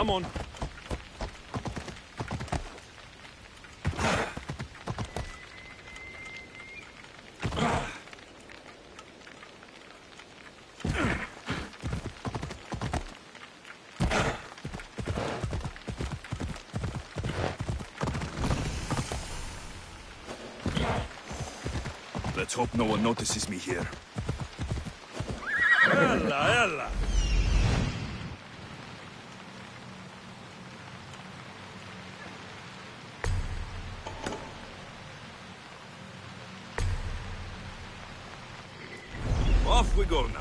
Come on. Let's hope no one notices me here. Ella, ella. Off we go now.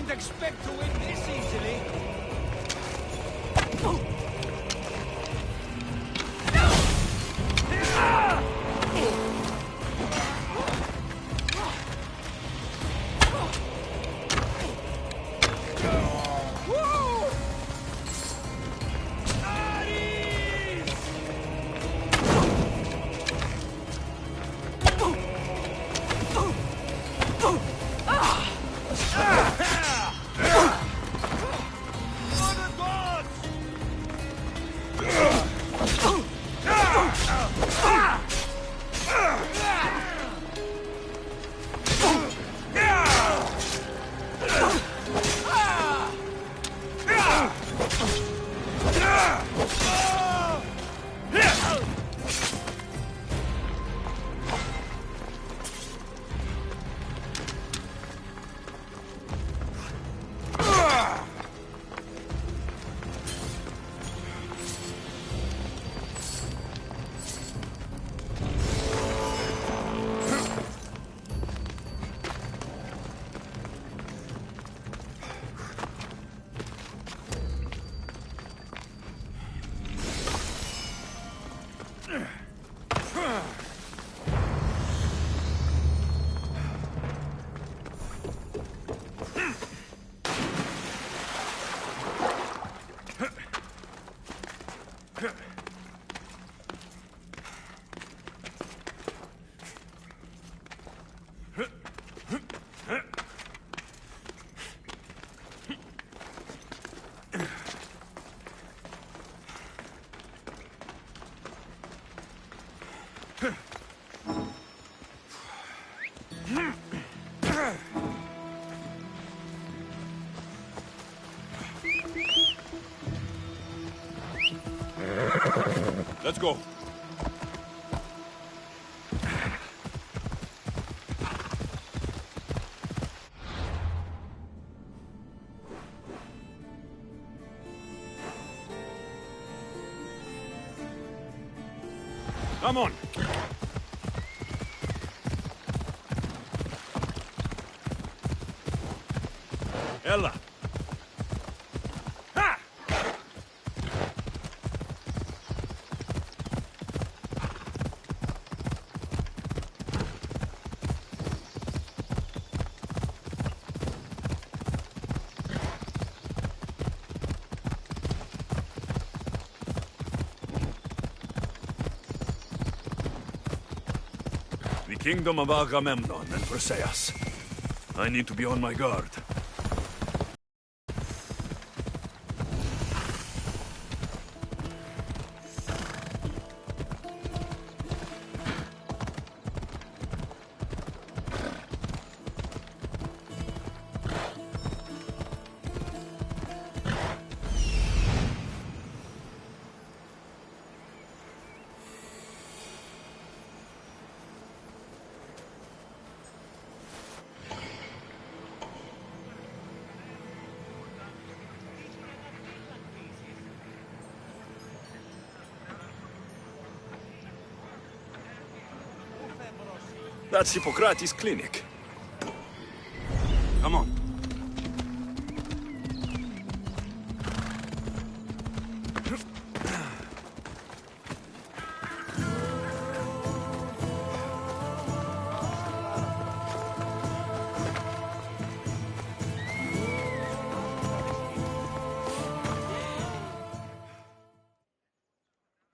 Expect to win this easily. Let's go. Come on. Ella. Ha! The kingdom of Agamemnon and Briseis. I need to be on my guard. That's Hippocrates' clinic. Come on.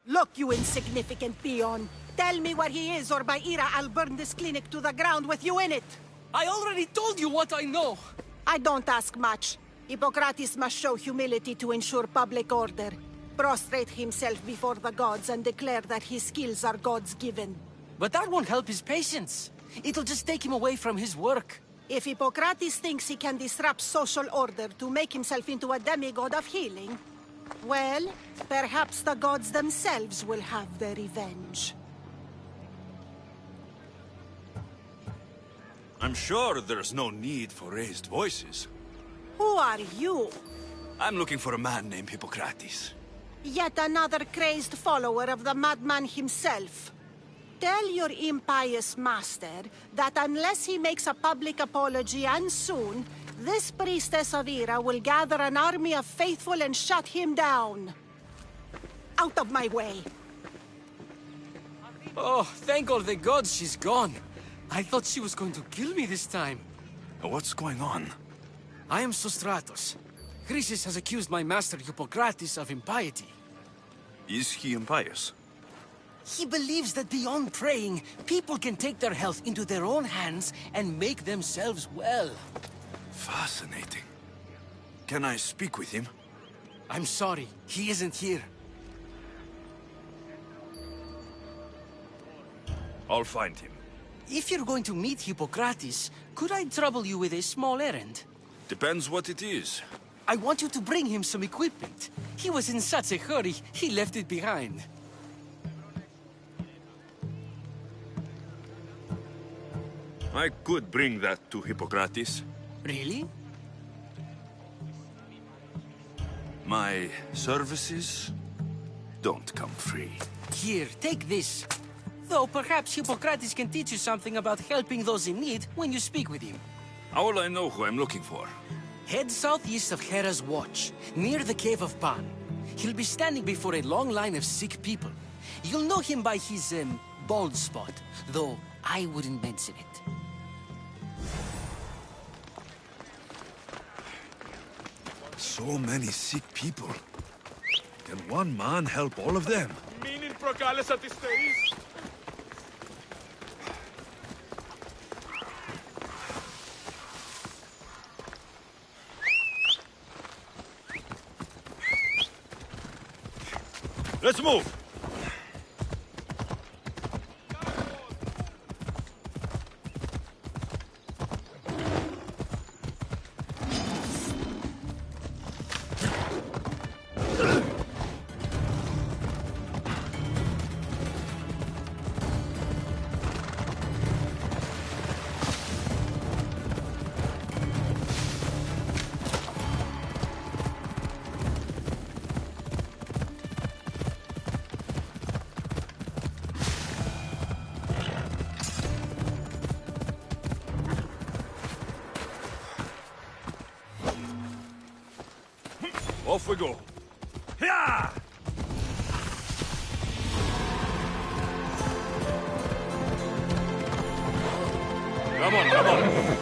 Look, you insignificant peon. Tell me where he is, or by Ira, I'll burn this clinic to the ground with you in it. I already told you what I know. I don't ask much. Hippocrates must show humility to ensure public order. Prostrate himself before the gods and declare that his skills are gods given. But that won't help his patients. It'll just take him away from his work. If Hippocrates thinks he can disrupt social order to make himself into a demigod of healing, well, perhaps the gods themselves will have their revenge. I'm sure there's no need for raised voices. Who are you? I'm looking for a man named Hippocrates. Yet another crazed follower of the madman himself. Tell your impious master that unless he makes a public apology, and soon, this priestess of Ira will gather an army of faithful and shut him down. Out of my way. Oh, thank all the gods she's gone. I thought she was going to kill me this time. What's going on? I am Sostratos. Chrysis has accused my master Hippocrates of impiety. Is he impious? He believes that beyond praying, people can take their health into their own hands and make themselves well. Fascinating. Can I speak with him? I'm sorry, he isn't here. I'll find him. If you're going to meet Hippocrates, could I trouble you with a small errand? Depends what it is. I want you to bring him some equipment. He was in such a hurry, he left it behind. I could bring that to Hippocrates. Really? My services don't come free. Here, take this. Though perhaps Hippocrates can teach you something about helping those in need when you speak with him. How will I know who I'm looking for? Head southeast of Hera's Watch, near the Cave of Pan. He'll be standing before a long line of sick people. You'll know him by his, bald spot, though I wouldn't mention it. So many sick people. Can one man help all of them? Let's move! we go. Yeah! Come on, come on.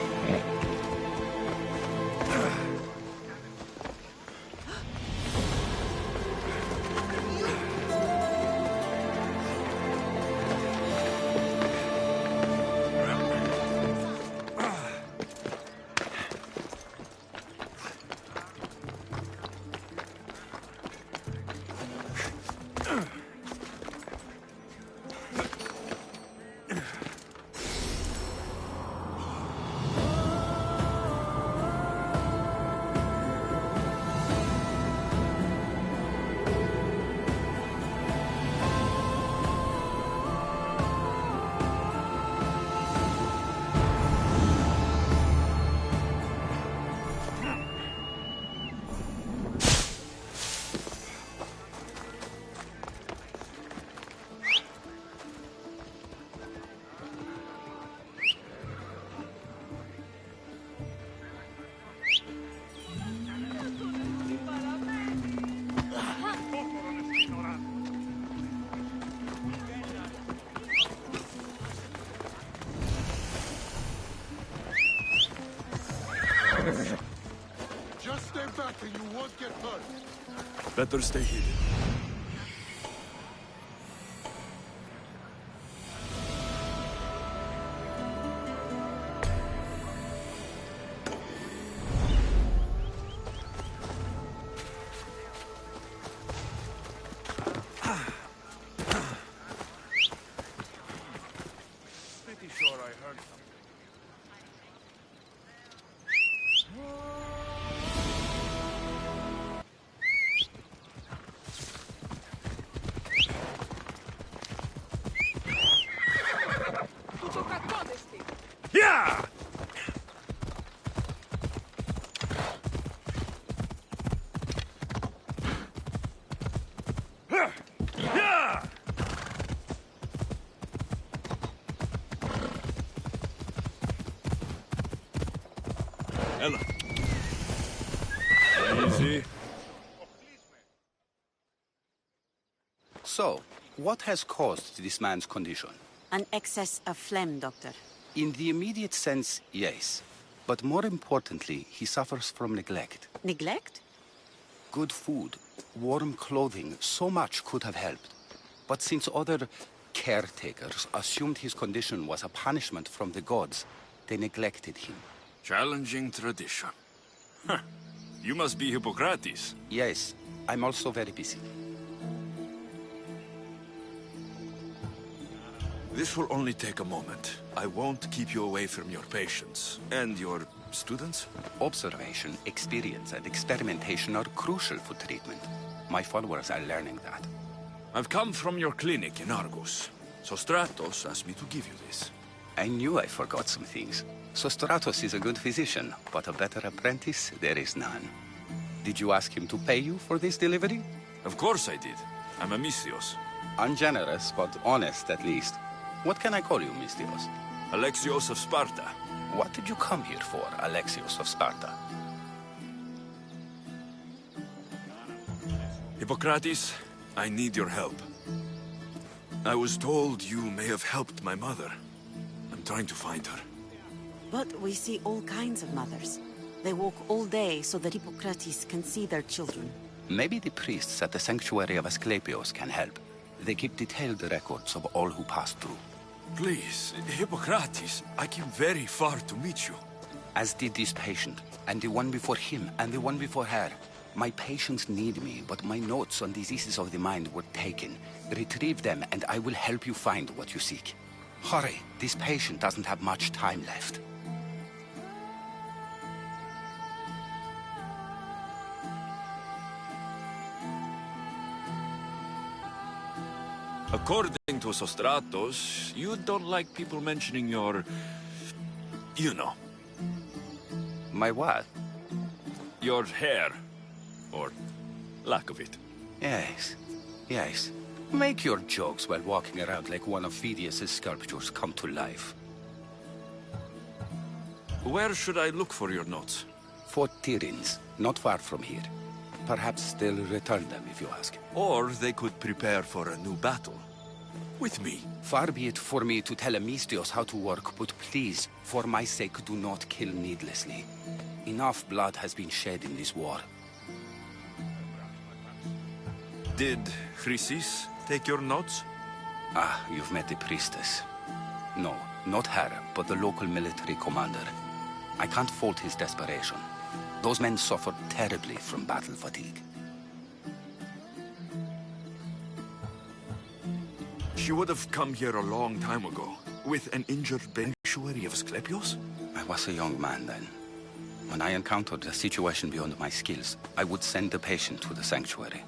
Just stay back and you won't get hurt. Better stay hidden. Pretty sure I heard something. Yeah! Yeah! Ella. Easy. So, what has caused this man's condition? An excess of phlegm, Doctor. In the immediate sense, yes. But more importantly, he suffers from neglect. Neglect? Good food, warm clothing, so much could have helped. But since other caretakers assumed his condition was a punishment from the gods, they neglected him. Challenging tradition. Huh. You must be Hippocrates. Yes, I'm also very busy. This will only take a moment. I won't keep you away from your patients. And your students? Observation, experience, and experimentation are crucial for treatment. My followers are learning that. I've come from your clinic in Argus. So Stratos asked me to give you this. I knew I forgot some things. So Stratos is a good physician, but a better apprentice, there is none. Did you ask him to pay you for this delivery? Of course I did. I'm a Mystios. Ungenerous, but honest at least. What can I call you, Mystios? Alexios of Sparta. What did you come here for, Alexios of Sparta? Hippocrates, I need your help. I was told you may have helped my mother. I'm trying to find her. But we see all kinds of mothers. They walk all day so that Hippocrates can see their children. Maybe the priests at the sanctuary of Asclepios can help. They keep detailed records of all who pass through. Please, Hippocrates, I came very far to meet you. As did this patient, and the one before him, and the one before her. My patients need me, but my notes on diseases of the mind were taken. Retrieve them, and I will help you find what you seek. Hurry, this patient doesn't have much time left. According to Sostratos, you don't like people mentioning your... you know. My what? Your hair. Or lack of it. Yes, yes. Make your jokes while walking around like one of Phidias' sculptures come to life. Where should I look for your notes? Fort Tirins, not far from here. Perhaps they'll return them if you ask. Or they could prepare for a new battle. With me. Far be it for me to tell Amistios how to work, but please, for my sake, do not kill needlessly. Enough blood has been shed in this war. Did Chrysis take your notes? Ah, you've met the priestess. No, not her, but the local military commander. I can't fault his desperation. Those men suffered terribly from battle fatigue. She would have come here a long time ago, with an injured sanctuary of Asclepios? I was a young man then. When I encountered a situation beyond my skills, I would send the patient to the sanctuary.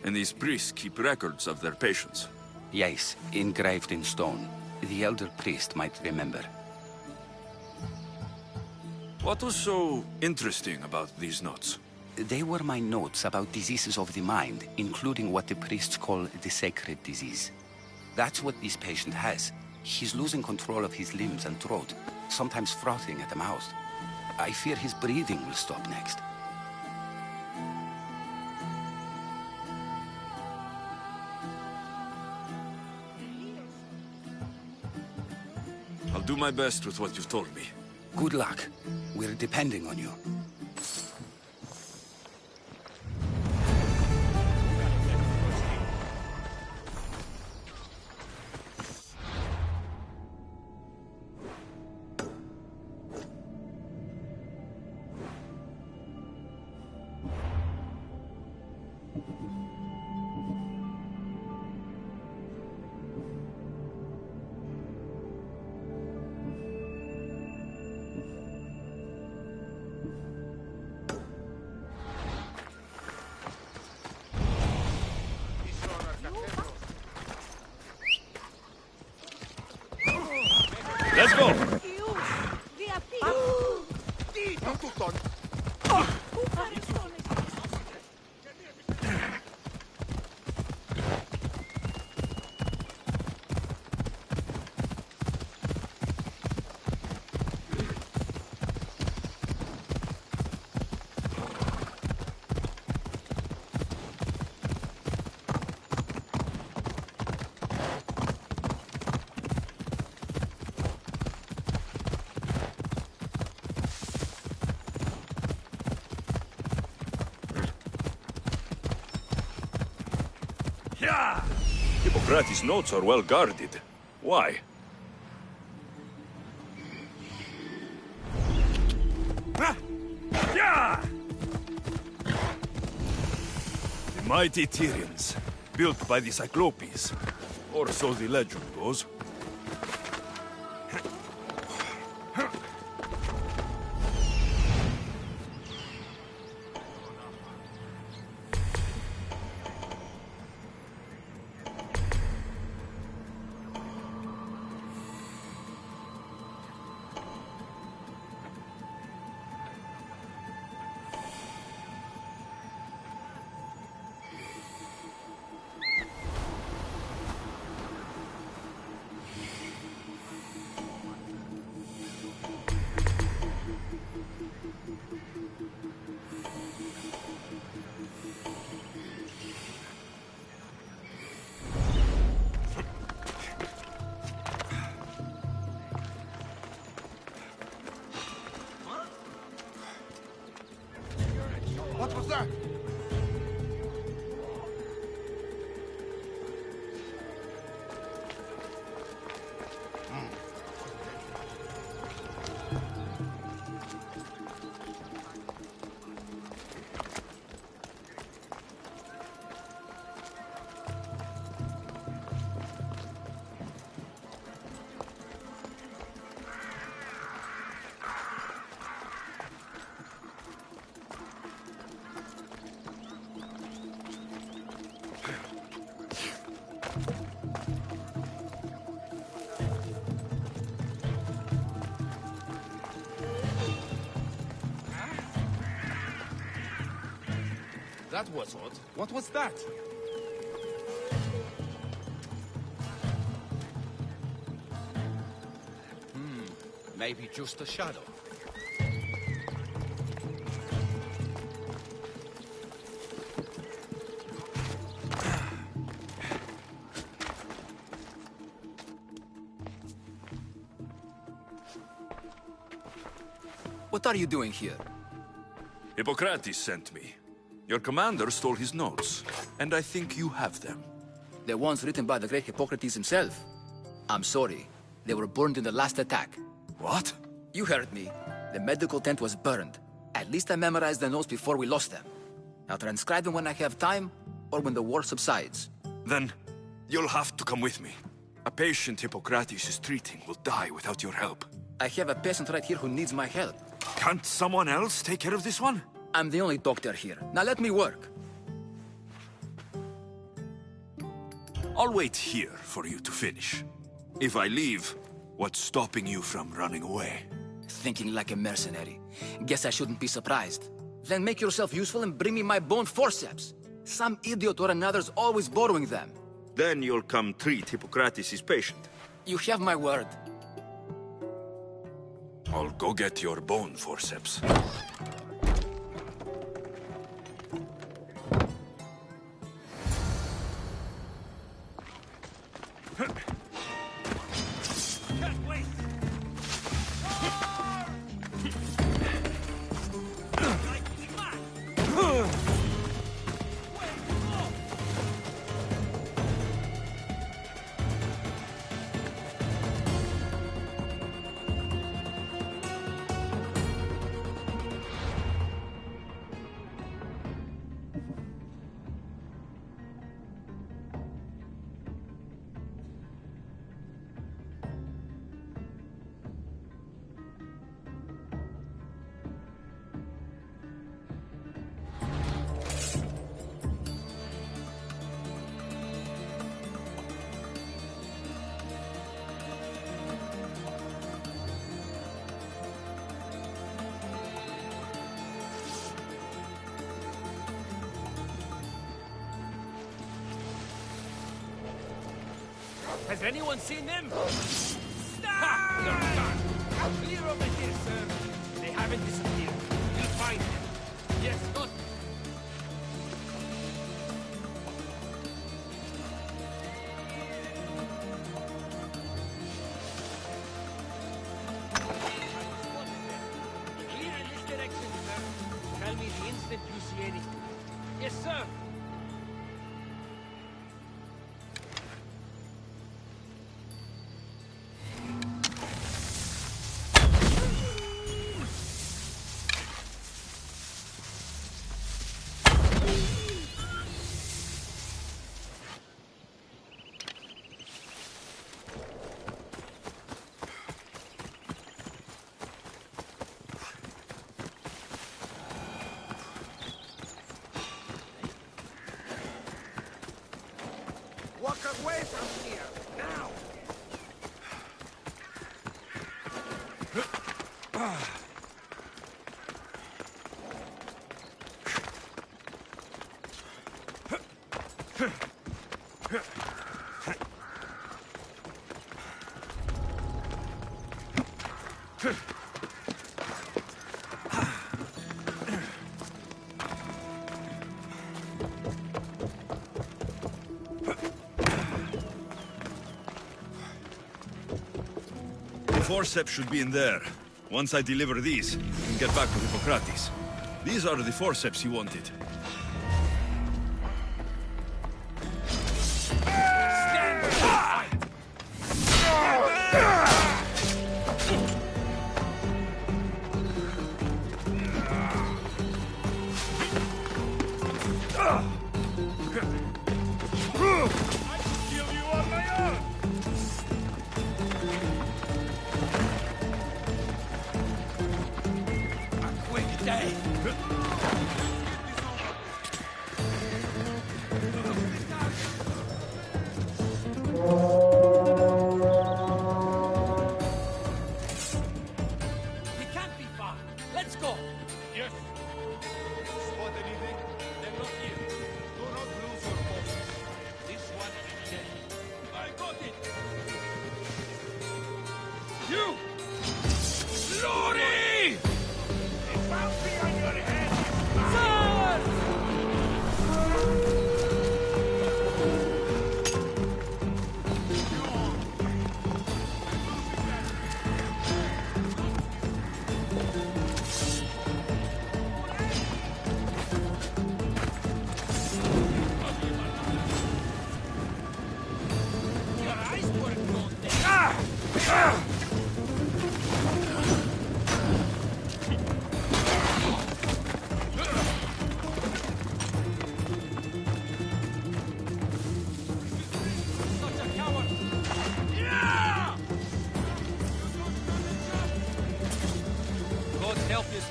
And these priests keep records of their patients. Yes, engraved in stone. The elder priest might remember. What was so interesting about these notes? They were my notes about diseases of the mind, including what the priests call the sacred disease. That's what this patient has. He's losing control of his limbs and throat, sometimes frothing at the mouth. I fear his breathing will stop next. I'll do my best with what you've told me. Good luck. We're depending on you. Let's go! Hippocrates' notes are well guarded. Why? The mighty Tyrians, built by the Cyclopes, or so the legend goes. What was that? That was odd. What was that? Maybe just a shadow. What are you doing here? Hippocrates sent me. Your commander stole his notes, and I think you have them. The ones written by the great Hippocrates himself. I'm sorry. They were burned in the last attack. What? You heard me. The medical tent was burned. At least I memorized the notes before we lost them. I'll transcribe them when I have time, or when the war subsides. Then, you'll have to come with me. A patient Hippocrates is treating will die without your help. I have a patient right here who needs my help. Can't someone else take care of this one? I'm the only doctor here. Now let me work. I'll wait here for you to finish. If I leave, what's stopping you from running away? Thinking like a mercenary. Guess I shouldn't be surprised. Then make yourself useful and bring me my bone forceps. Some idiot or another's always borrowing them. Then you'll come treat Hippocrates' patient. You have my word. I'll go get your bone forceps. Has anyone seen them? Stop! Clear over here, sir. They haven't disappeared. We'll find them. Yes, good. Clear in this direction, sir. Tell me the instant you see anything. Yes, sir. Walk away from here, now! The forceps should be in there. Once I deliver these, we can get back to Hippocrates. These are the forceps he wanted. Spot anything? They're not here. Do not lose your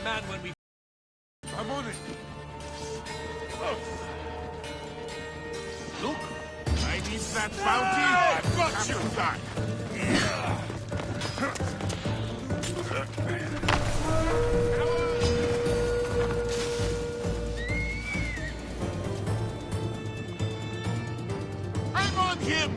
man when we... I'm on it. Look, I need that bounty. I've got you, guy. I'm on him.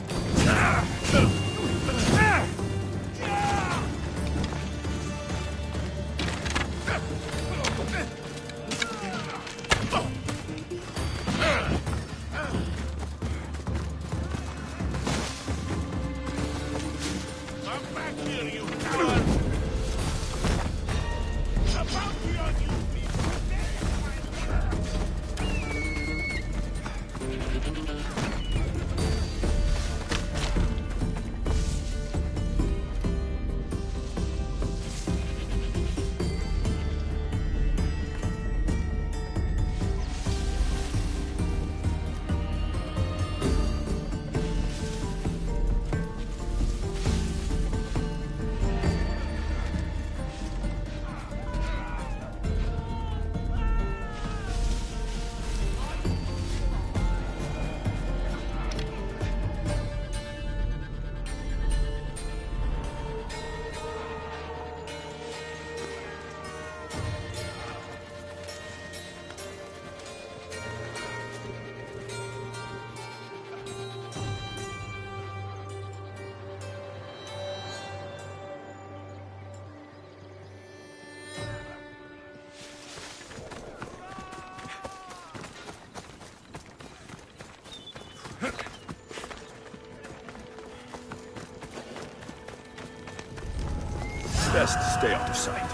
Best stay out of sight.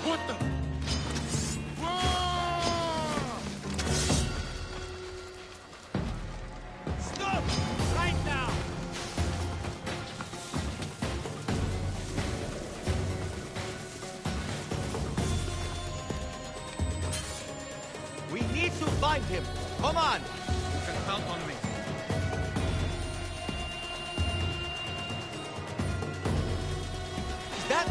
What the? Whoa! Stop! Right now! We need to find him. Come on! You can count on me. Is that...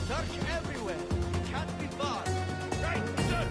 Search everywhere. It can't be far. Right, sir.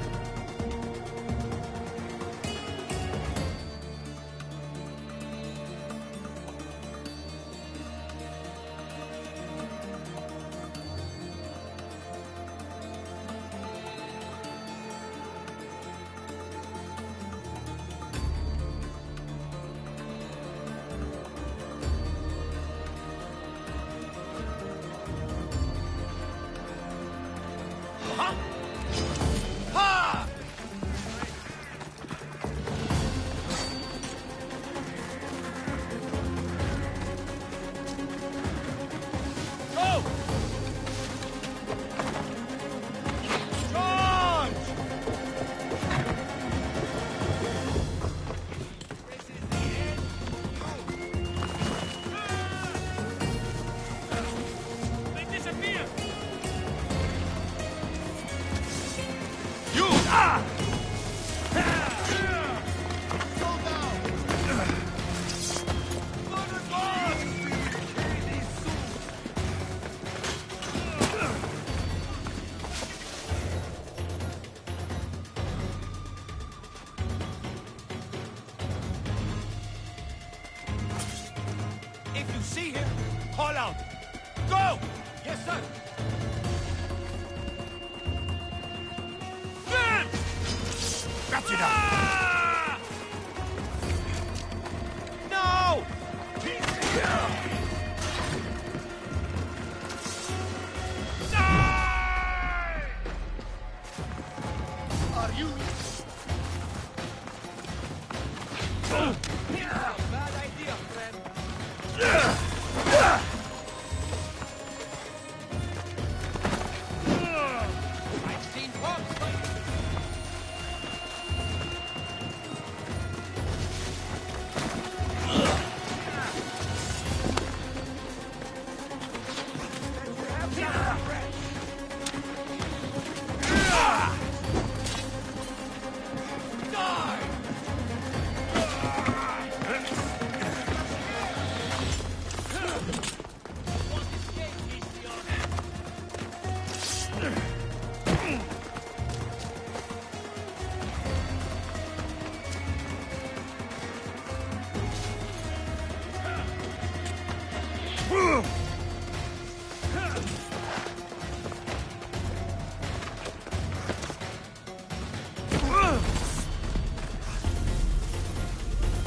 Haul out! Go! Yes, sir. Then! Got you down! No! Are you... Bad idea, friend. I've seen bombs fighting.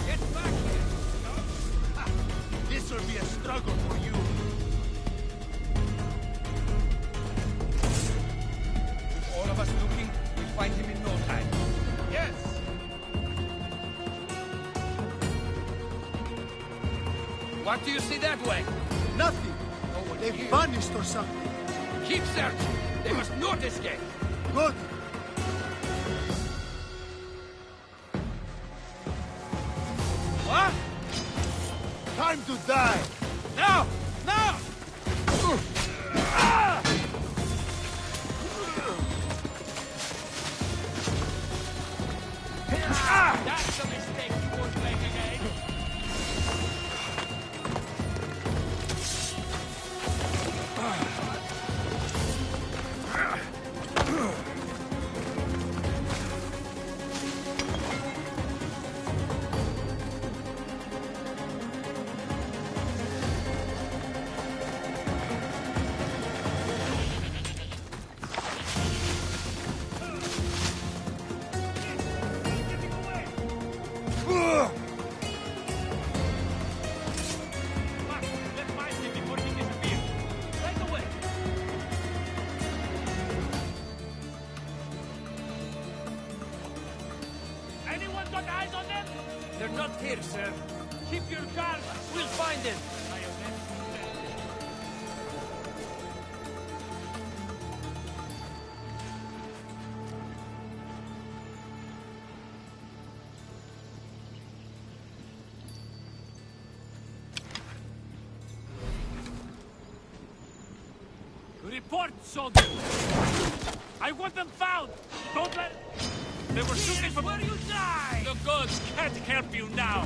Get back here! This will be a struggle for you. With all of us looking, we'll find him in no time. Yes! What do you see that way? Nothing. They vanished or something. Keep searching. They must not escape. Good. What? Time to die. Now! Now! That's a mistake you won't make again. Let's find him before he disappears. Right away. Anyone got eyes on them? They're not here, sir. Keep your guard. We'll find them. Report, soldier! I want them found! Don't let... They were shooting from... where you die! The gods can't help you now!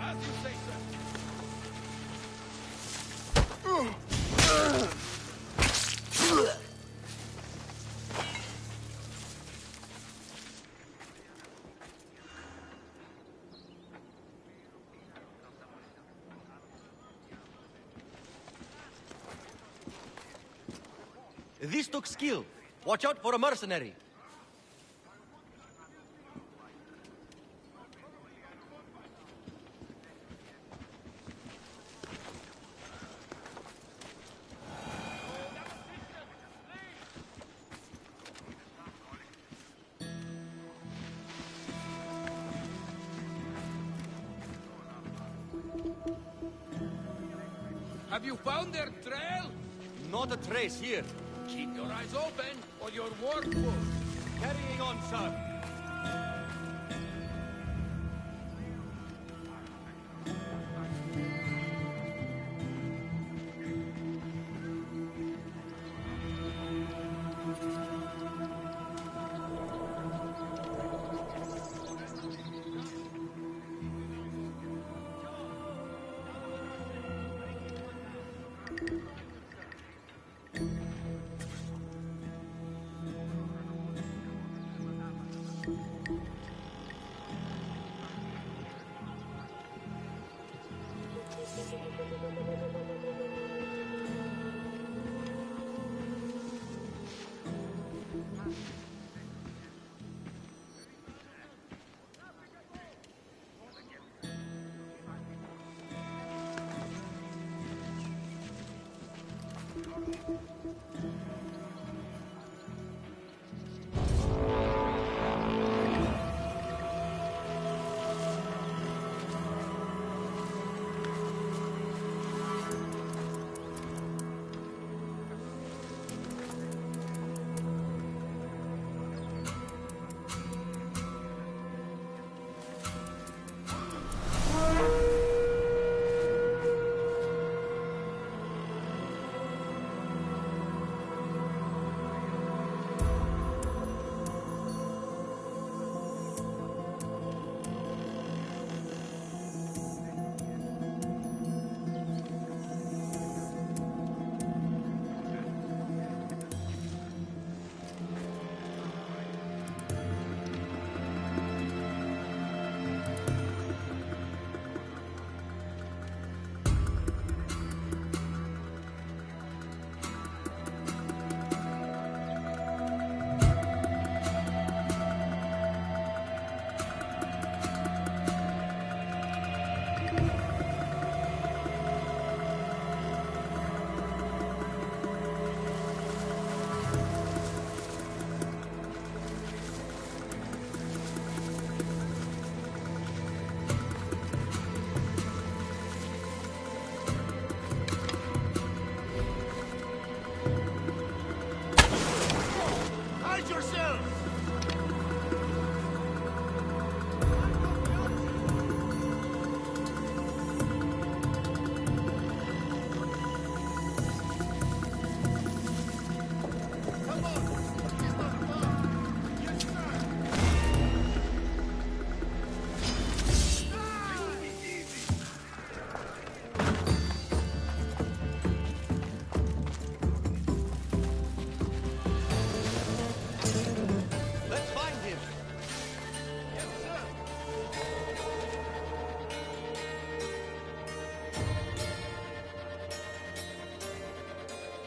As you say, sir. This took skill. Watch out for a mercenary. Have you found their trail? Not a trace here. Keep your eyes open, or your work will. Carrying on, sir.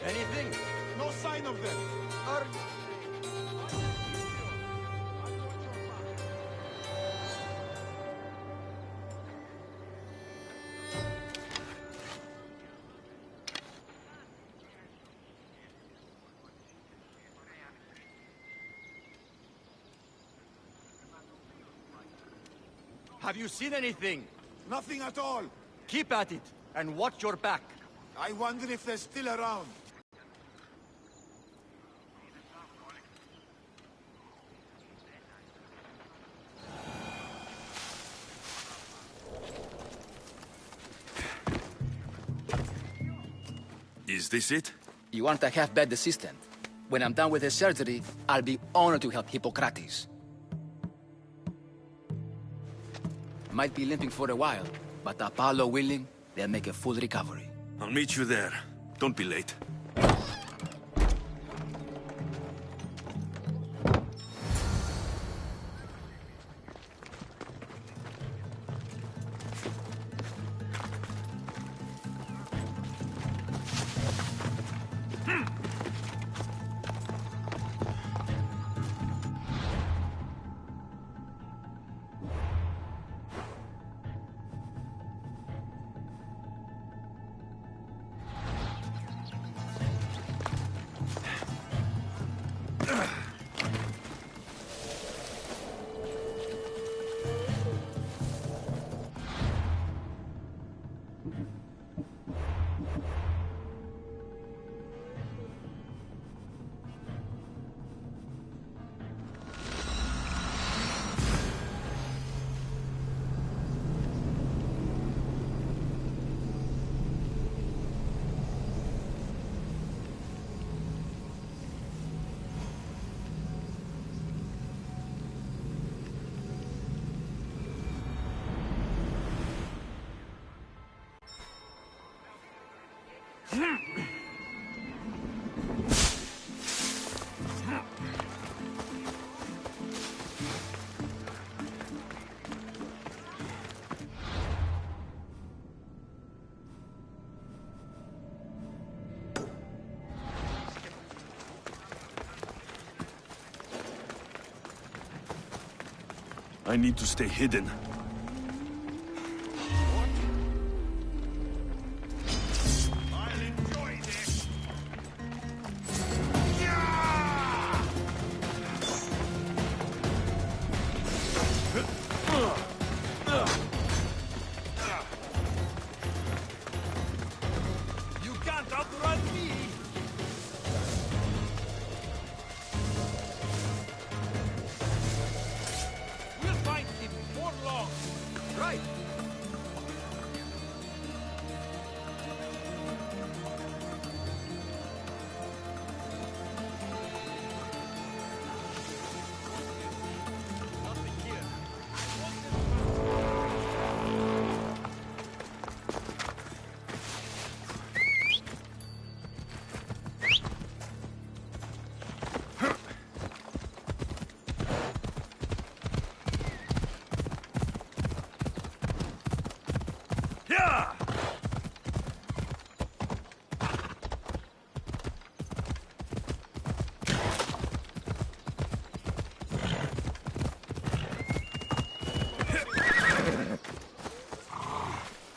Anything? No sign of them. Have you seen anything? Nothing at all. Keep at it, and watch your back. I wonder if they're still around. Is this it? You want a half-bed assistant? When I'm done with the surgery, I'll be honored to help Hippocrates. Might be limping for a while, but Apollo willing, they'll make a full recovery. I'll meet you there. Don't be late. I need to stay hidden. I'll enjoy this. You can't outrun me. We'll find him before long. Right. Nothing here. Yeah!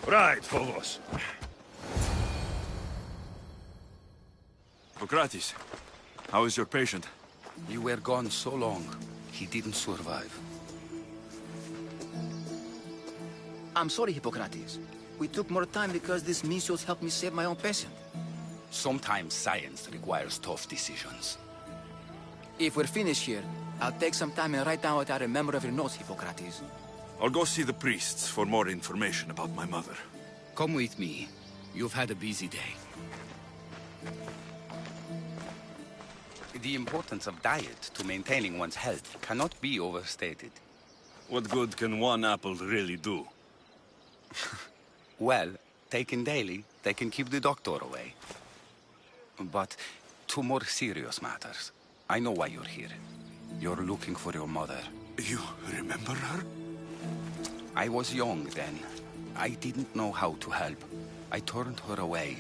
Right, Phobos. Hippocrates, how is your patient? You were gone so long, he didn't survive. I'm sorry, Hippocrates. We took more time because these missiles helped me save my own patient. Sometimes science requires tough decisions. If we're finished here, I'll take some time and write down what I remember of your notes, Hippocrates. I'll go see the priests for more information about my mother. Come with me. You've had a busy day. The importance of diet to maintaining one's health cannot be overstated. What good can one apple really do? Well, taken daily, they can keep the doctor away. But to more serious matters, I know why you're here. You're looking for your mother. You remember her? I was young then. I didn't know how to help. I turned her away.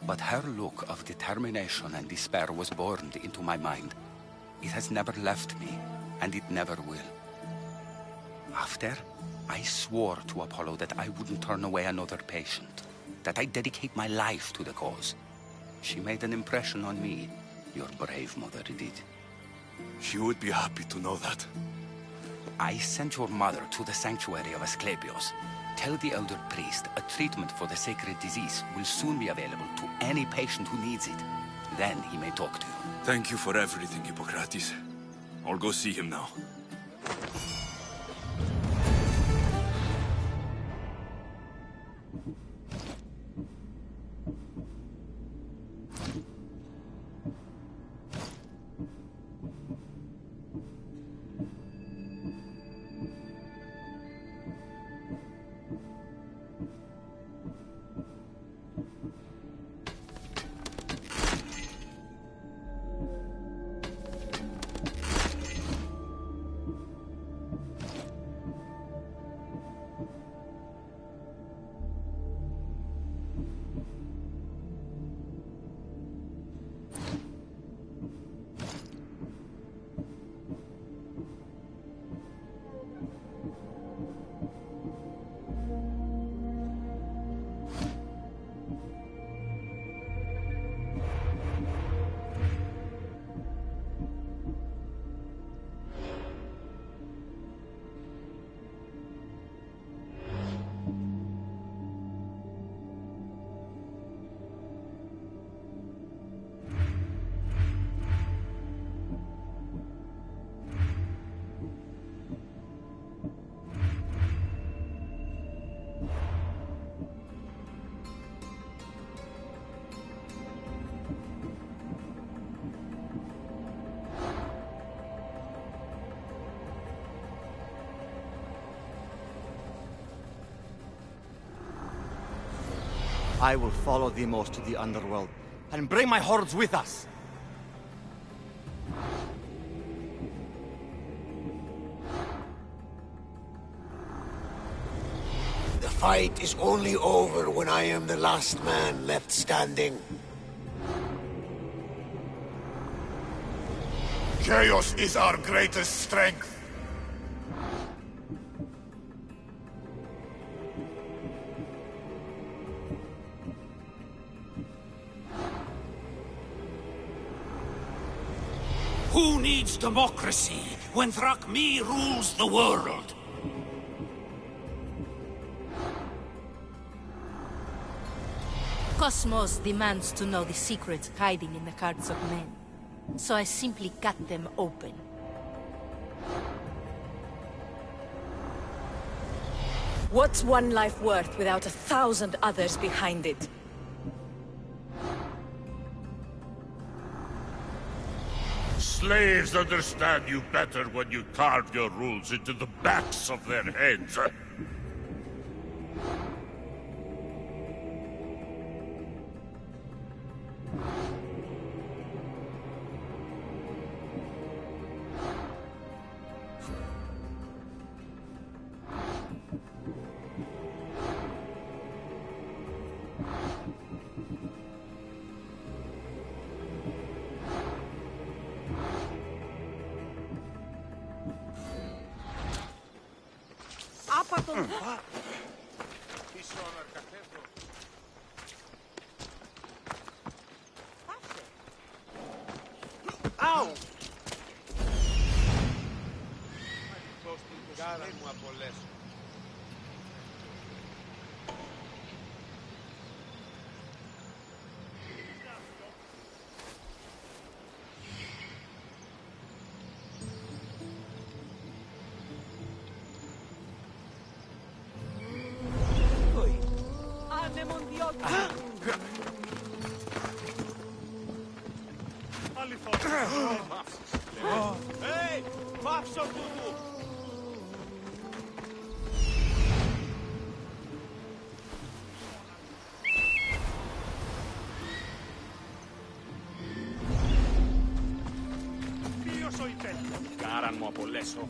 But her look of determination and despair was burned into my mind. It has never left me, and it never will. After, I swore to Apollo that I wouldn't turn away another patient, that I'd dedicate my life to the cause. She made an impression on me. Your brave mother did. She would be happy to know that. I sent your mother to the sanctuary of Asclepios. Tell the elder priest a treatment for the sacred disease will soon be available to any patient who needs it. Then he may talk to you. Thank you for everything, Hippocrates. I'll go see him now. I will follow Demos to the underworld, and bring my hordes with us. The fight is only over when I am the last man left standing. Chaos is our greatest strength. Who needs democracy when Thrakmi rules the world? Cosmos demands to know the secrets hiding in the hearts of men. So I simply cut them open. What's one life worth without 1,000 others behind it? Slaves understand you better when you carve your rules into the backs of their heads. Au! Hey! Πάψω τούτου! Ποιος ο υπέτειος? Κάραν μου απολέσω.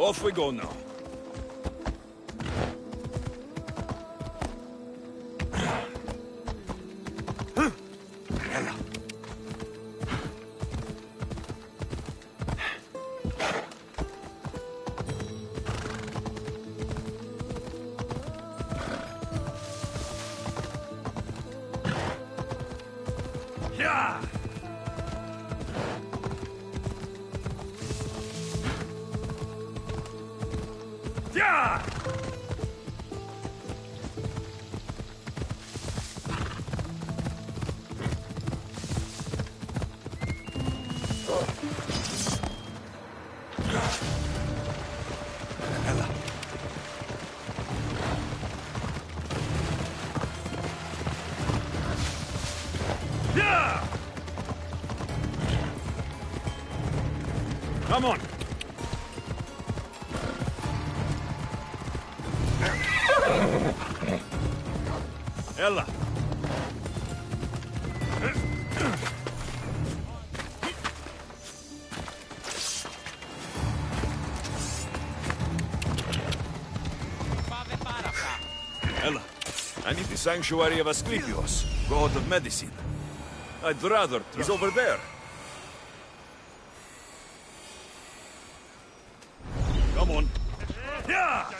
Off we go now. Come on. Ella. Ella, I need the sanctuary of Asclepios, god of medicine. I'd rather... He's over there. Come on. Yeah!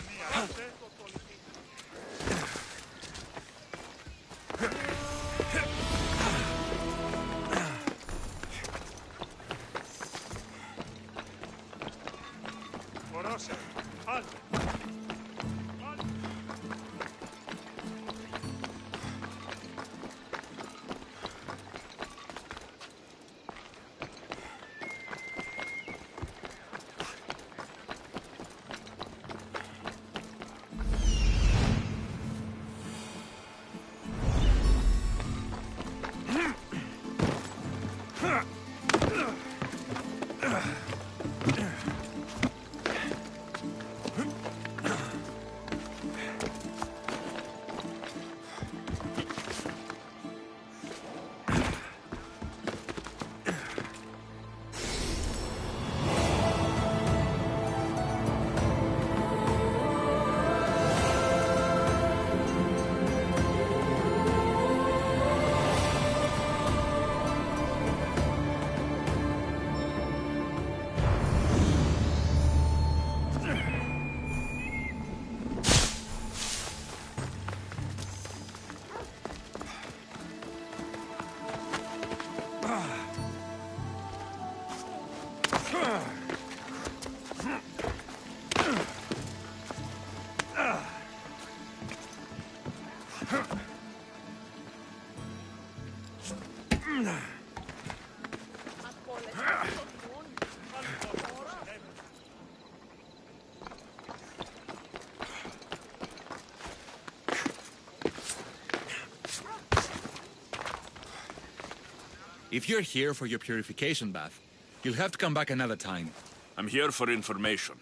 If you're here for your purification bath, you'll have to come back another time. I'm here for information.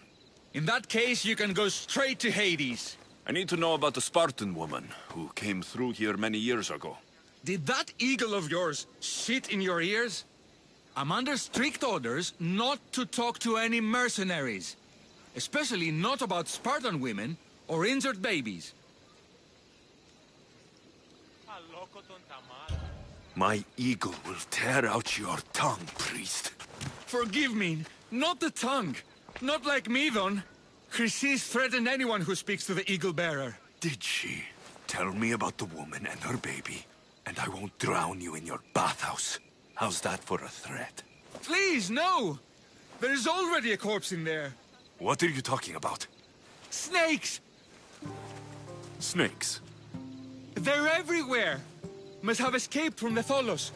In that case, you can go straight to Hades. I need to know about the Spartan woman who came through here many years ago. Did that eagle of yours shit in your ears? I'm under strict orders not to talk to any mercenaries. Especially not about Spartan women or injured babies. My eagle will tear out your tongue, priest. Forgive me, not the tongue. Not like me, Don. Chrysis threatened anyone who speaks to the eagle bearer. Did she? Tell me about the woman and her baby, and I won't drown you in your bathhouse. How's that for a threat? Please, no! There's already a corpse in there. What are you talking about? Snakes! Snakes? They're everywhere! Must have escaped from the Tholos.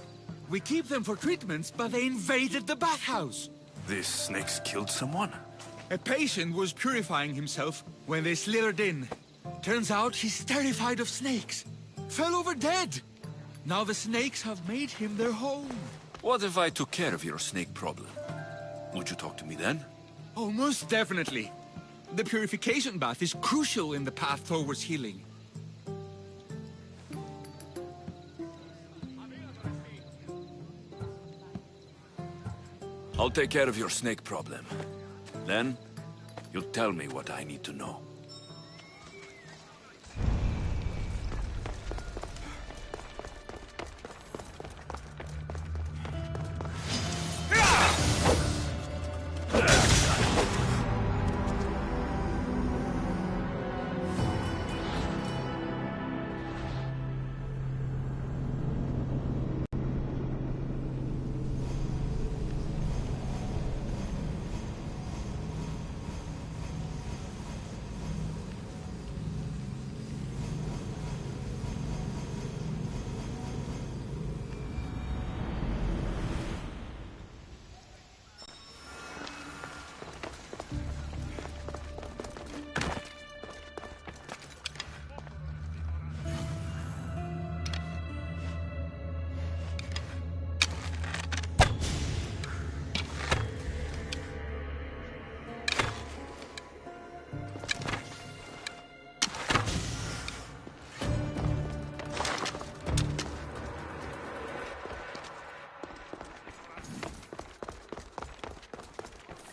We keep them for treatments, but they invaded the bathhouse. These snakes killed someone? A patient was purifying himself when they slithered in. Turns out he's terrified of snakes. Fell over dead. Now the snakes have made him their home. What if I took care of your snake problem? Would you talk to me then? Oh, most definitely. The purification bath is crucial in the path towards healing. I'll take care of your snake problem. Then, You'll tell me what I need to know.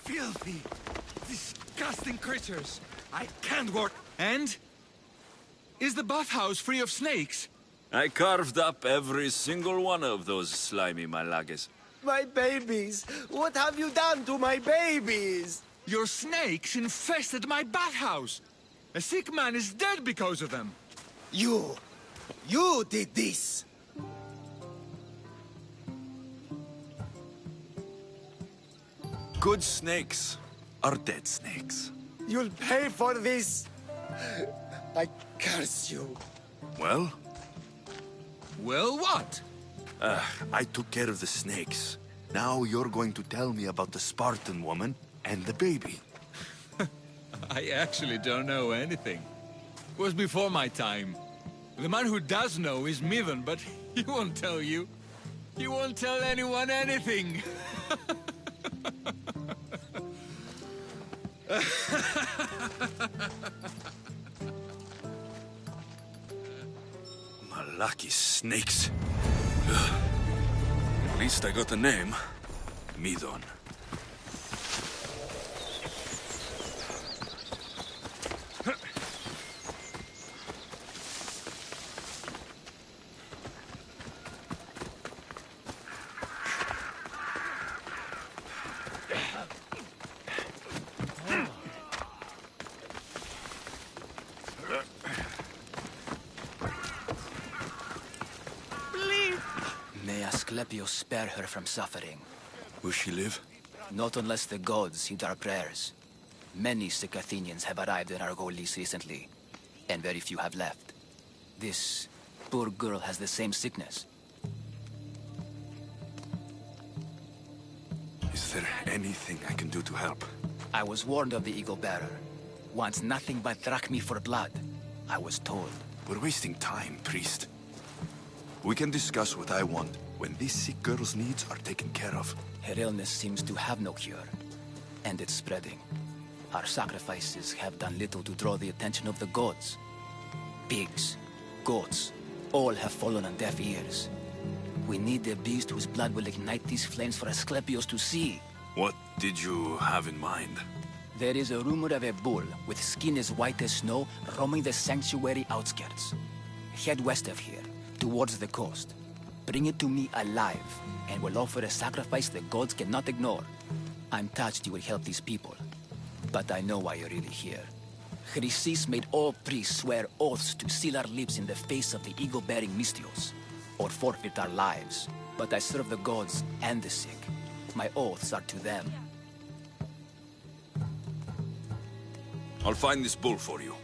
Filthy, disgusting creatures. I can't work. And? Is the bathhouse free of snakes? I carved up every single one of those slimy malagas. My babies! What have you done to my babies? Your snakes infested my bathhouse. A sick man is dead because of them. You did this! Good snakes are dead snakes. You'll pay for this! I curse you. Well? Well, what? I took care of the snakes. Now you're going to tell me about the Spartan woman and the baby. I actually don't know anything. It was before my time. The man who does know is Mivan, but he won't tell you. He won't tell anyone anything. Malaki snakes. At least I got a name. Midon. Asclepius spare her from suffering. Will she live? Not unless the gods heed our prayers. Many sick Athenians have arrived in Argolis recently, and very few have left. This poor girl has the same sickness. Is there anything I can do to help? I was warned of the Eagle Bearer. Wants nothing but drachmi for blood. I was told. We're wasting time, priest. We can discuss what I want when these sick girl's needs are taken care of. Her illness seems to have no cure, and it's spreading. Our sacrifices have done little to draw the attention of the gods. Pigs, goats, all have fallen on deaf ears. We need a beast whose blood will ignite these flames for Asclepius to see. What did you have in mind? There is a rumor of a bull with skin as white as snow roaming the sanctuary outskirts. Head west of here, towards the coast. Bring it to me alive, and we'll offer a sacrifice the gods cannot ignore. I'm touched you will help these people, but I know why you're really here. Chrysis made all priests swear oaths to seal our lips in the face of the eagle-bearing Mystios, or forfeit our lives. But I serve the gods and the sick. My oaths are to them. I'll find this bull for you.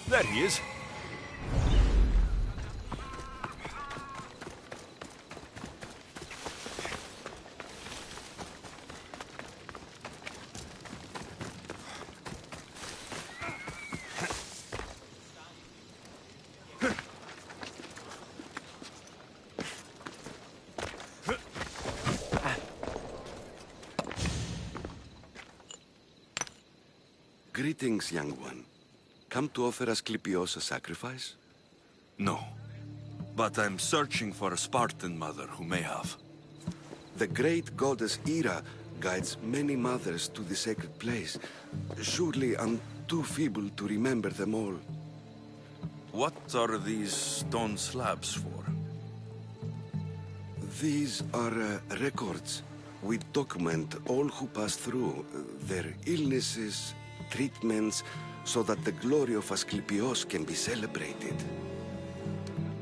There he is. Greetings, young one. Come to offer Asclepios a sacrifice? No. But I'm searching for a Spartan mother who may have. The great goddess Hera guides many mothers to the sacred place. Surely I'm too feeble to remember them all. What are these stone slabs for? These are records. We document all who pass through, their illnesses, treatments, so that the glory of Asclepios can be celebrated.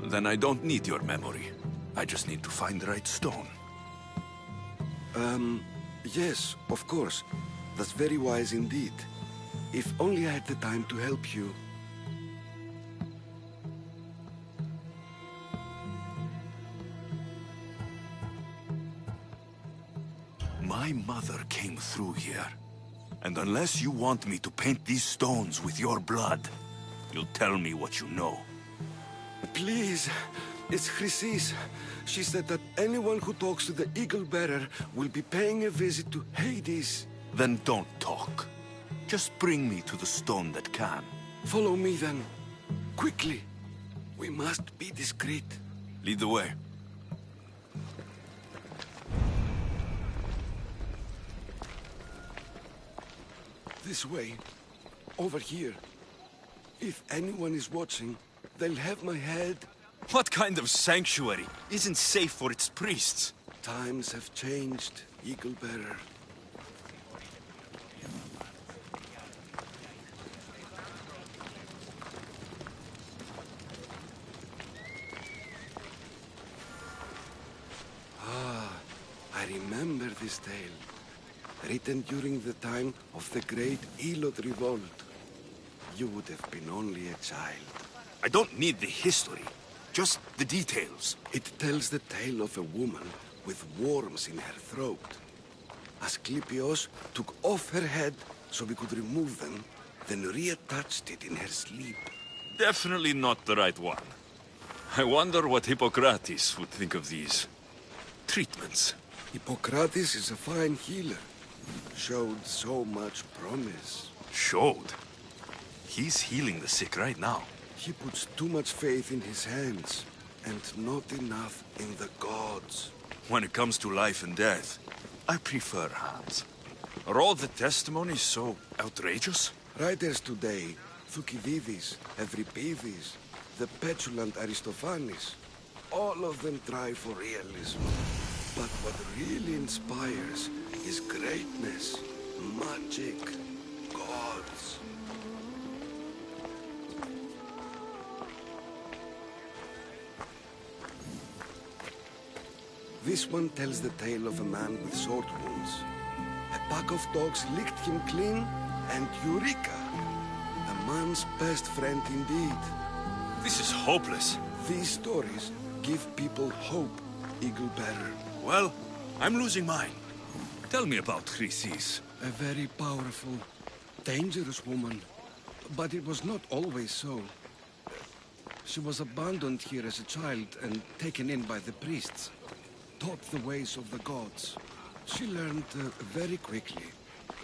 Then I don't need your memory. I just need to find the right stone. Yes, of course. That's very wise indeed. If only I had the time to help you. My mother came through here. And unless you want me to paint these stones with your blood, you'll tell me what you know. Please, it's Chrysis. She said that anyone who talks to the Eagle Bearer will be paying a visit to Hades. Then don't talk. Just bring me to the stone that can. Follow me then. Quickly. We must be discreet. Lead the way. This way. Over here. If anyone is watching, they'll have my head. What kind of sanctuary isn't safe for its priests? Times have changed, Eagle Bearer. I remember this tale. Written during the time of the great Elot revolt. You would have been only a child. I don't need the history, just the details. It tells the tale of a woman with worms in her throat. Asclepios took off her head so we could remove them, then reattached it in her sleep. Definitely not the right one. I wonder what Hippocrates would think of these treatments. Hippocrates is a fine healer. Showed so much promise. Showed? He's healing the sick right now. He puts too much faith in his hands, and not enough in the gods. When it comes to life and death, I prefer hands. Are all the testimonies so outrageous? Writers today, Thucydides, Euripides, the petulant Aristophanes, all of them try for realism. But what really inspires is greatness, magic, gods. This one tells the tale of a man with sword wounds. A pack of dogs licked him clean, and Eureka! A man's best friend indeed. This is hopeless. These stories give people hope, Eagle Bearer. Well, I'm losing mine. Tell me about Chrysis. A very powerful, dangerous woman. But it was not always so. She was abandoned here as a child and taken in by the priests. Taught the ways of the gods. She learned very quickly.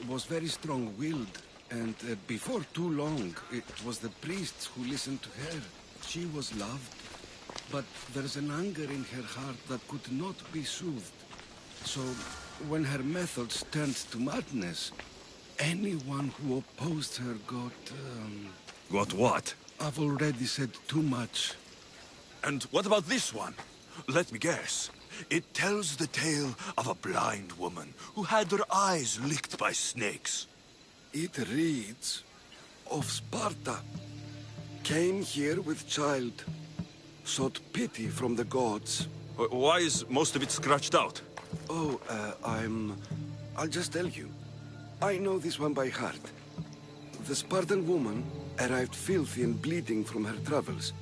Was very strong-willed. And before too long, it was the priests who listened to her. She was loved. But there's an anger in her heart that could not be soothed. So, when her methods turned to madness, anyone who opposed her got... Got what? I've already said too much. And what about this one? Let me guess. It tells the tale of a blind woman who had her eyes licked by snakes. It reads of Sparta. Came here with child. Sought pity from the gods. Why is most of it scratched out? Oh, I'll just tell you. I know this one by heart. The Spartan woman arrived filthy and bleeding from her travels.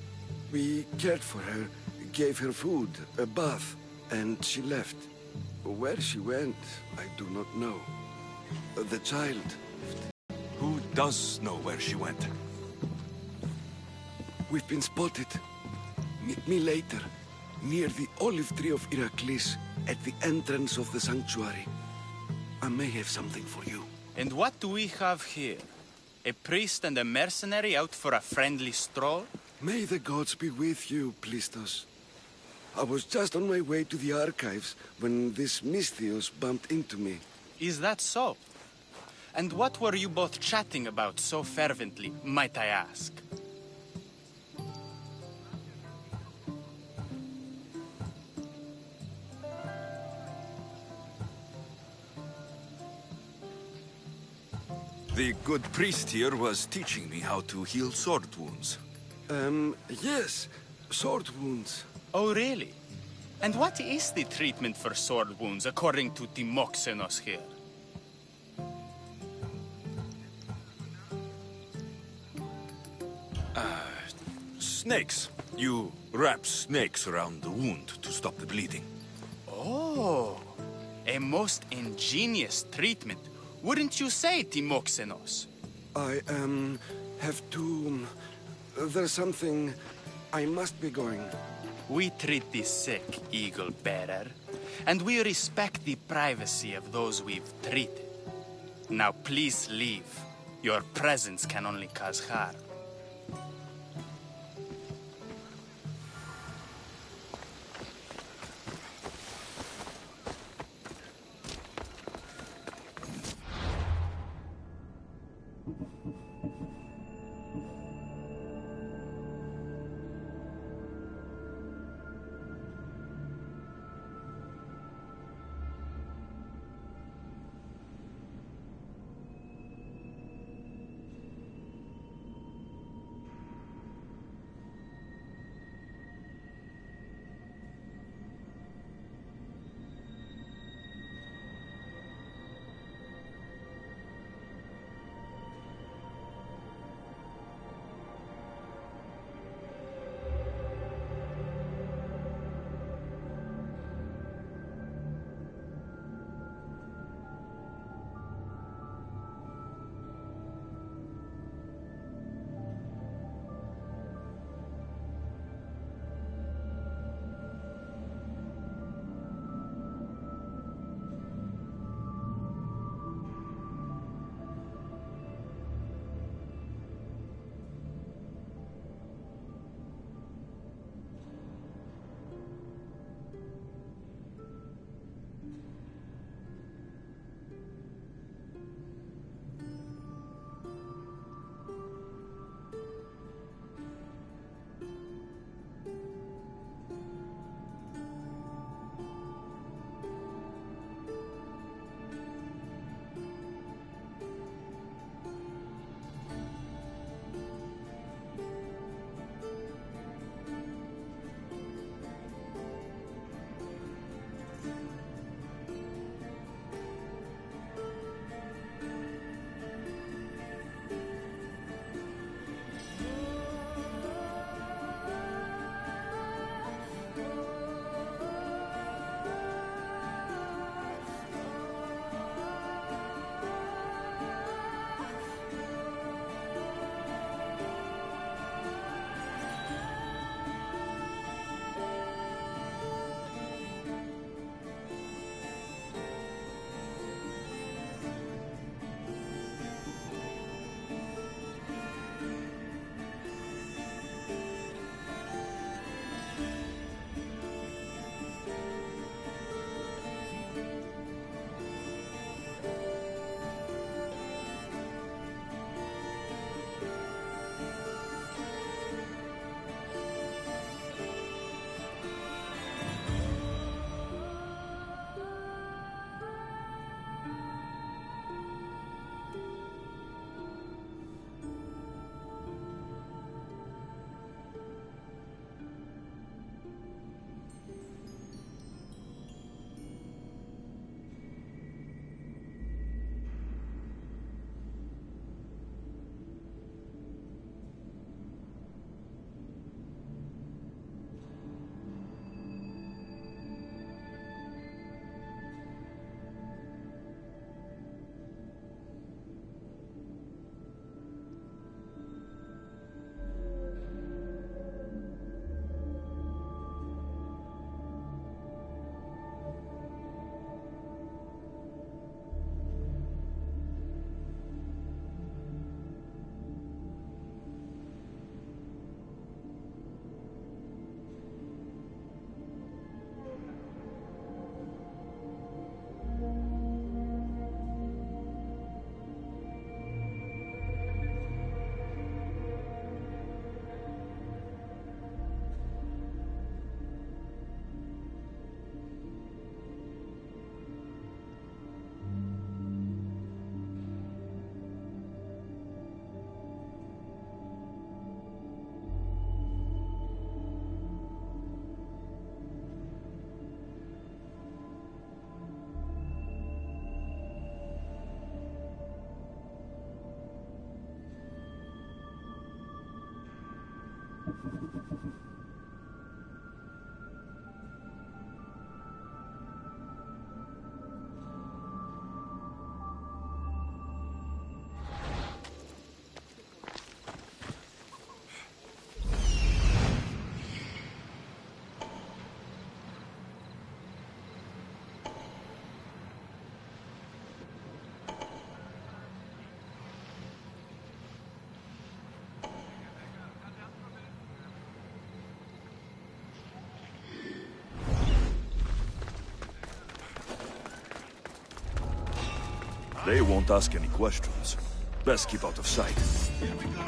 We cared for her, gave her food, a bath, and she left. Where she went, I do not know. The child... Who does know where she went? We've been spotted. Meet me later, near the olive tree of Heracles, at the entrance of the sanctuary. I may have something for you. And what do we have here? A priest and a mercenary out for a friendly stroll? May the gods be with you, Plistos. I was just on my way to the archives when this Misthios bumped into me. Is that so? And what were you both chatting about so fervently, might I ask? The good priest here was teaching me how to heal sword wounds. Yes. Sword wounds. Oh, really? And what is the treatment for sword wounds, according to Timoxenos here? Snakes. You wrap snakes around the wound to stop the bleeding. Oh, a most ingenious treatment. Wouldn't you say, Timoxenos? I, have to... There's something... I must be going. We treat the sick, Eagle Bearer, and we respect the privacy of those we've treated. Now please leave. Your presence can only cause harm. They won't ask any questions. Best keep out of sight. Here we go.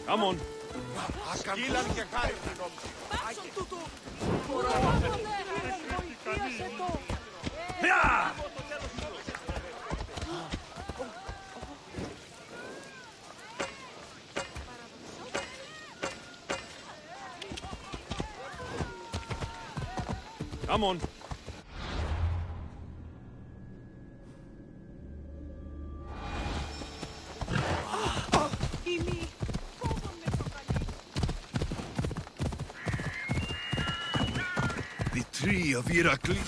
Come on. Σκύλαν και χάρη την νόμιση. Come on. The tree of Irakli.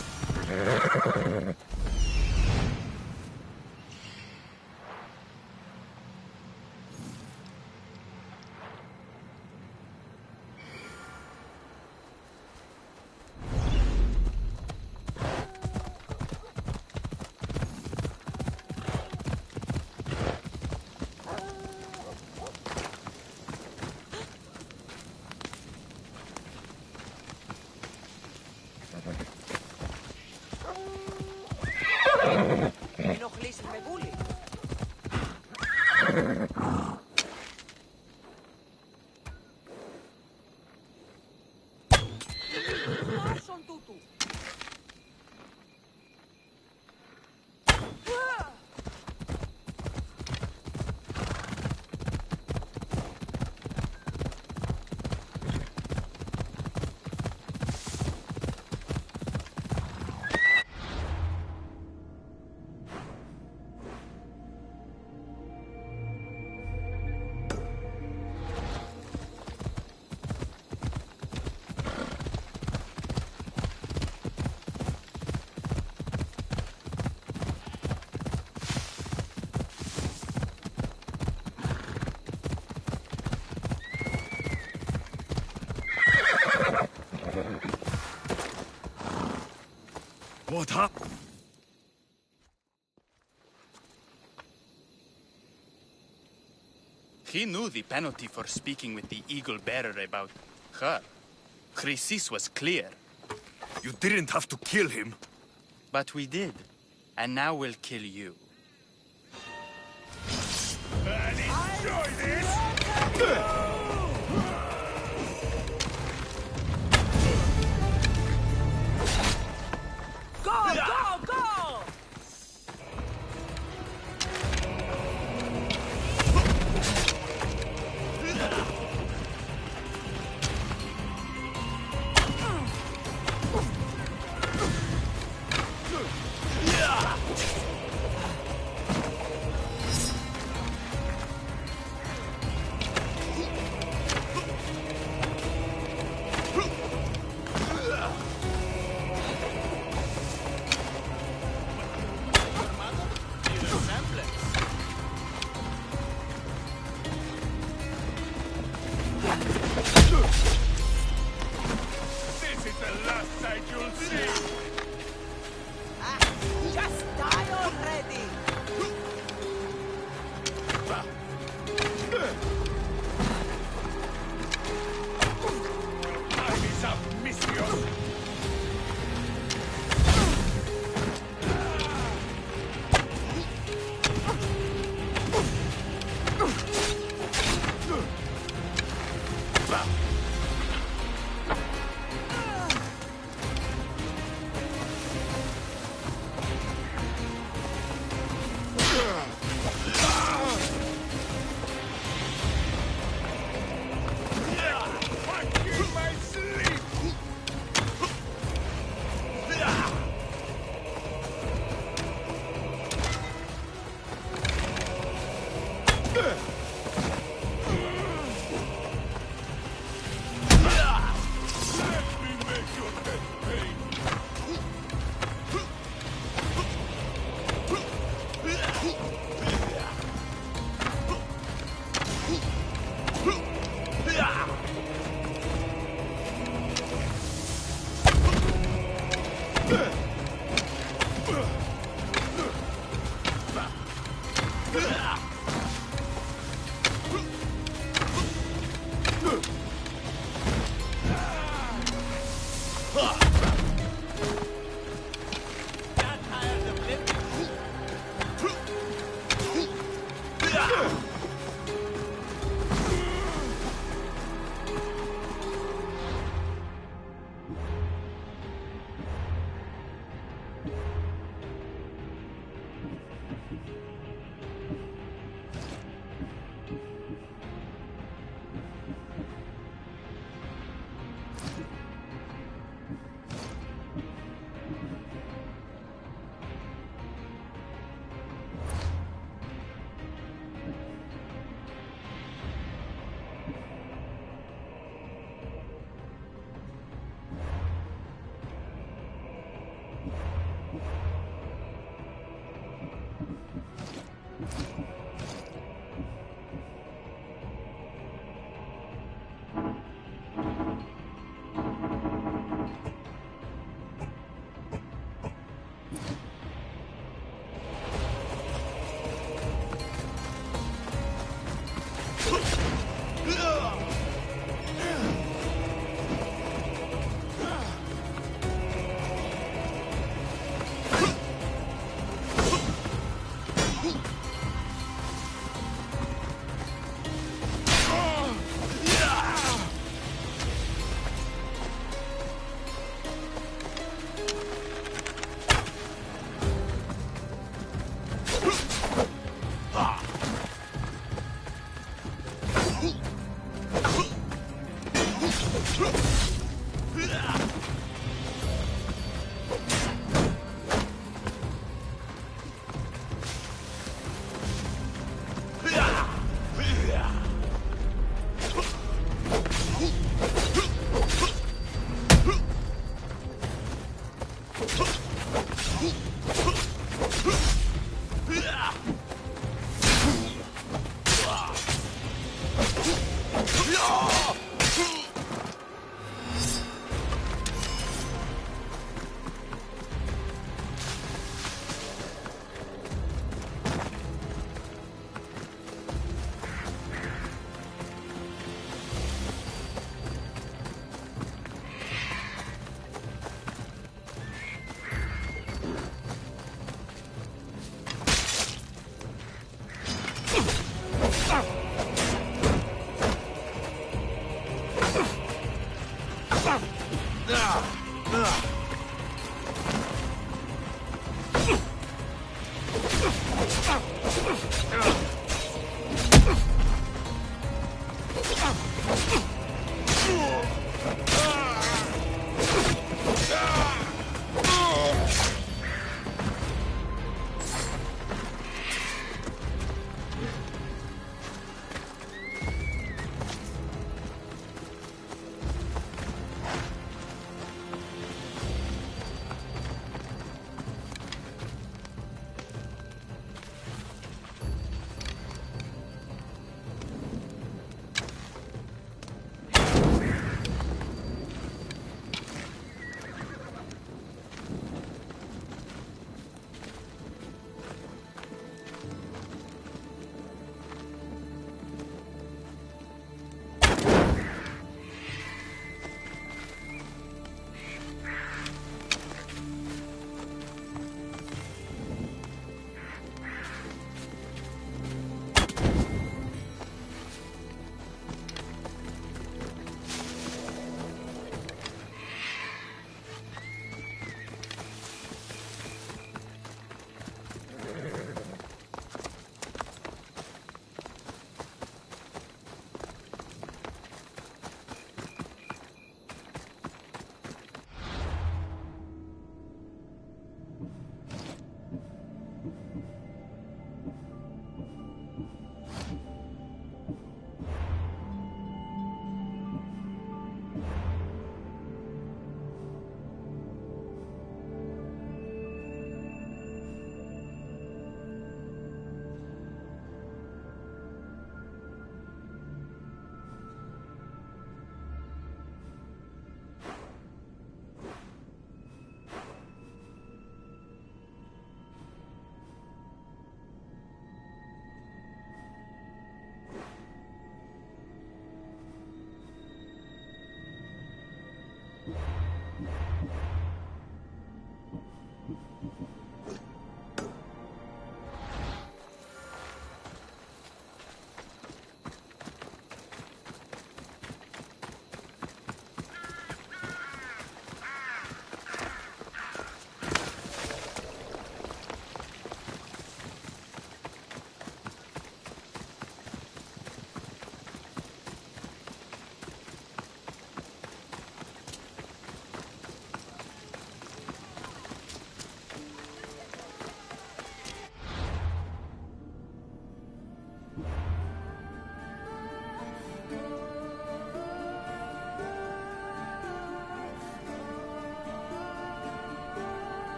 Ενοχλήσεις με βούλη. Άρσον τούτου. What happened? He knew the penalty for speaking with the Eagle Bearer about her. Chrysis was clear. You didn't have to kill him. But we did. And now we'll kill you. Enjoy this! Go, go, go! Ah!